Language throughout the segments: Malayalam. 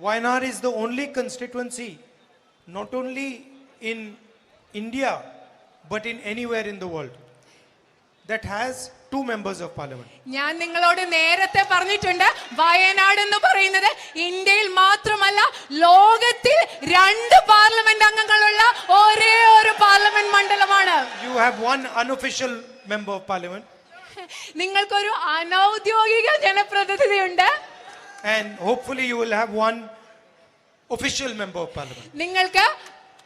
Wayanad is the only constituency, not only in India, but in anywhere in the world, that has 2 members of parliament. ഞാൻ നിങ്ങളോട് നേരത്തെ പറഞ്ഞിട്ടുണ്ട്, വയനാട് എന്ന് പറയുന്നത് ഇന്ത്യയിൽ മാത്രമല്ല ലോകത്തിൽ 2 പാർലമെന്റ് അംഗങ്ങളുള്ള ഒരേ ഒരു പാർലമെന്റ് മണ്ഡലമാണ്. You have one unofficial member of parliament. നിങ്ങൾക്കൊരു അനൗദ്യോഗിക ജനപ്രതിനിധിയുണ്ട്. And hopefully you will have one official member of parliament. നിങ്ങൾക്ക്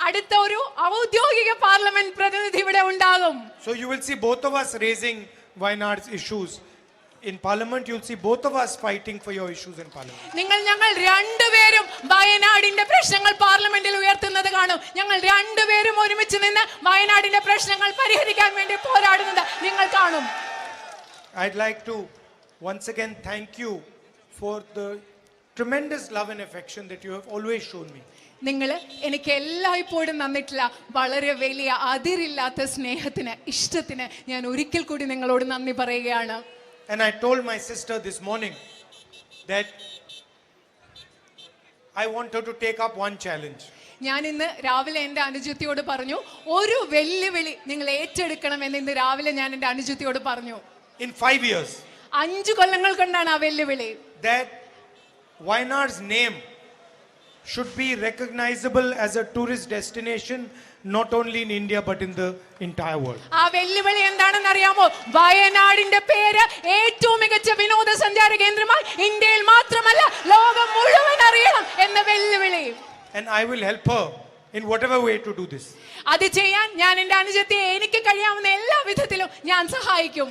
അടുത്ത ഒരു ഔദ്യോഗിക പാർലമെന്റ് പ്രതിനിധി ഇവിടെ ഉണ്ടാകും. So you will see both of us raising Wayanad's issues in parliament. You will see both of us fighting for your issues in parliament. ഞങ്ങൾ രണ്ടുപേരും വയനാടിന്റെ പ്രശ്നങ്ങൾ പാർലമെന്റിൽ ഉയർത്തുന്നത് കാണും. ഞങ്ങൾ രണ്ടുപേരും ഒരുമിച്ച് നിന്ന് വയനാടിന്റെ പ്രശ്നങ്ങൾ പരിഹരിക്കാൻ വേണ്ടി പോരാടുന്നത് നിങ്ങൾ കാണും. I'd like to once again thank you for the tremendous love and affection that you have always shown me. നിങ്ങൾ എനിക്ക് എല്ലായ്പ്പോഴും തന്നിട്ടുള്ള വളരെ വലിയ അതിരില്ലാത്ത സ്നേഹത്തിന്, ഇഷ്ടത്തിന് ഞാൻ ഒരിക്കൽ കൂടി നിങ്ങളോട് നന്ദി പറയുകയാണ്. And I told my sister this morning that I want her to take up one challenge. ഞാൻ ഇന്ന് രാവിലെ എൻ്റെ അനുജത്തിയോട് പറഞ്ഞു, ഒരു വെല്ലുവിളി നിങ്ങൾ ഏറ്റെടുക്കണമെന്ന് ഇന്ന് രാവിലെ ഞാൻ എൻ്റെ അനുജത്തിയോട് പറഞ്ഞു. In 5 years, 5 കൊല്ലങ്ങൾ കൊണ്ടാണ് ആ വെല്ലുവിളി. that Wayanad's name should be recognizable as a tourist destination, not only in India but in the entire world. ആ വെല്ലുവിളി എന്താണെന്ന് അറിയാമോ? വയനാടിന്റെ പേര് ഏറ്റവും മികച്ച വിനോദസഞ്ചാര കേന്ദ്രമായി ഇന്ത്യയിൽ മാത്രമല്ല ലോകം മുഴുവൻ അറിയണം എന്ന വെല്ലുവിളി. And I will help her in whatever way to do this. അത് ചെയ്യാൻ ഞാൻ എൻ്റെ അനുജത്തിയെ എനിക്ക് കഴിയാവുന്ന എല്ലാ വിധത്തിലും ഞാൻ സഹായിക്കും.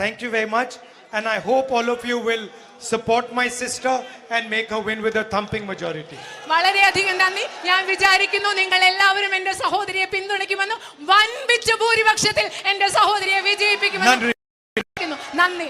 Thank you very much, and I hope all of you will support my sister and make her win with a thumping majority. വളരെയധികം നന്ദി. ഞാൻ വിചാരിക്കുന്നു നിങ്ങൾ എല്ലാവരും എൻ്റെ സഹോദരിയെ പിന്തുണയ്ക്കുമെന്നും വൻപിച്ച ഭൂരിപക്ഷത്തിൽ എൻ്റെ സഹോദരിയെ വിജയിപ്പിക്കുമെന്നും. നന്ദി.